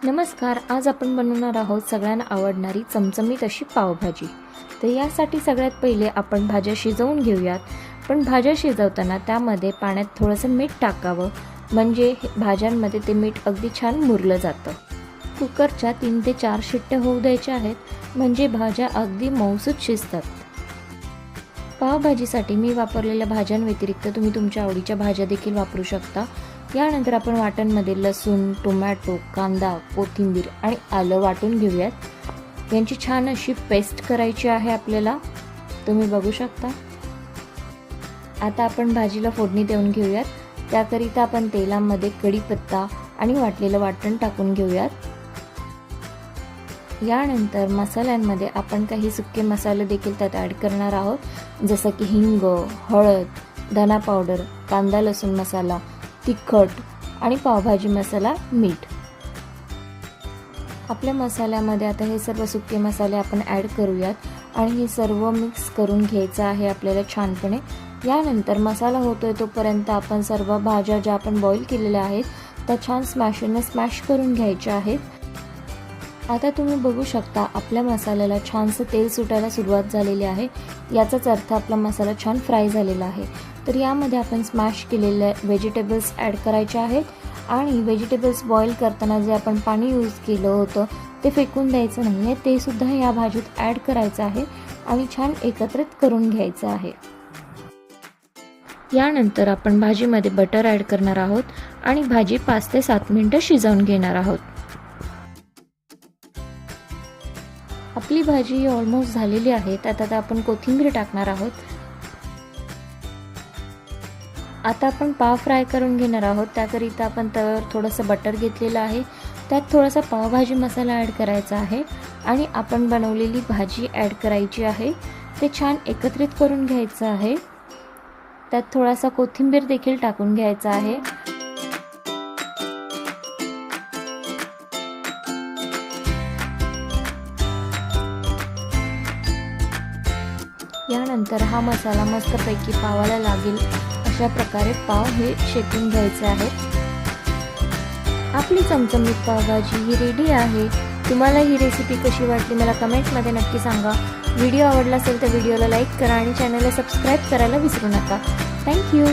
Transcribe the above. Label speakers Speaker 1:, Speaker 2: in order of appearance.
Speaker 1: नमस्कार, आज आपण बनवणार आहोत सगळ्यांना आवडणारी चमचमीत अशी पावभाजी। तर यासाठी सगळ्यात पहिले आपण भाज्या शिजवून घेऊयात। पण भाज्या शिजवताना त्यामध्ये पाण्यात थोडंसं मीठ टाकावं, म्हणजे भाज्यांमध्ये ते मीठ अगदी छान मुरलं जातं। कुकरच्या 3 ते 4 शिट्ट्या होऊ द्यायच्या आहेत, म्हणजे भाज्या अगदी मऊसूत शिजतात। पावभाजीसाठी मी वापरलेल्या भाज्यांव्यतिरिक्त तुम्ही तुमच्या आवडीच्या भाज्या देखील वापरू शकता। यानंतर आपण वाटणमध्ये लसूण, टोमॅटो, कांदा, कोथिंबीर आणि आलं वाटून घेऊयात। यांची छान अशी पेस्ट करायची आहे आपल्याला, तुम्ही बघू शकता। आता आपण भाजीला फोडणी देऊन घेऊयात। त्याकरिता आपण तेलामध्ये कढीपत्ता आणि वाटलेलं वाटण टाकून घेऊयात। यानंतर मसाल्यांमध्ये आपण काही सुके मसाले देखील त्यात ॲड करणार आहोत, जसं की हिंग, हळद, धना पावडर, कांदा लसूण मसाला, तिखट आणि पावभाजी मसाला, मीठ। आपल्या मसाल्यामध्ये आता हे सर्व सुके मसाले आपण ॲड करूयात आणि हे सर्व मिक्स करून घ्यायचं आहे आपल्याला छानपणे। यानंतर मसाला होतोय तोपर्यंत आपण सर्व भाज्या ज्या आपण बॉईल केलेल्या आहेत त्या छान स्मॅशरने स्मॅश करून घ्यायच्या आहेत। आता तुम्ही बघू शकता आपल्या मसाल्याला छानसं तेल सुटायला सुरुवात झालेली आहे, याचाच अर्थ आपला मसाला छान फ्राय झालेला आहे। तर यामध्ये आपण स्मॅश केलेले व्हेजिटेबल्स ॲड करायचे आहेत आणि व्हेजिटेबल्स बॉईल करताना जे आपण पाणी यूज केलं होतं ते फेकून द्यायचं नाही आहे, ते सुद्धा या भाजीत ॲड करायचं आहे आणि छान एकत्रित करून घ्यायचं आहे। यानंतर आपण भाजीमध्ये बटर ॲड करणार आहोत आणि भाजी 5 ते 7 मिनिटं शिजवून घेणार आहोत। आपली भाजी ऑलमोस्ट झालेली आहे। त्यात आपण कोथिंबीर टाकणार आहोत। आता आपण पाव फ्राय करून घेणार आहोत। त्याकरिता आपण तव्यावर थोडंसं बटर घेतलेलं आहे, त्यात थोडासा पावभाजी मसाला ॲड करायचा आहे आणि आपण बनवलेली भाजी ॲड करायची आहे। ते छान एकत्रित करून घ्यायचं आहे। त्यात थोडासा कोथिंबीर देखील टाकून घ्यायचा आहे। यानंतर हा मसाला मस्तपैकी पावाला लागेल अशा प्रकारे पाव हे शेकून घ्यायचे आहेत। आपली चमचमीत पावभाजी ही रेडी आहे। तुम्हाला ही रेसिपी कशी वाटली मला कमेंटमध्ये नक्की सांगा। व्हिडिओ आवडला असेल तर व्हिडिओला लाईक करा आणि चॅनलला सबस्क्राईब करायला विसरू नका। थँक्यू।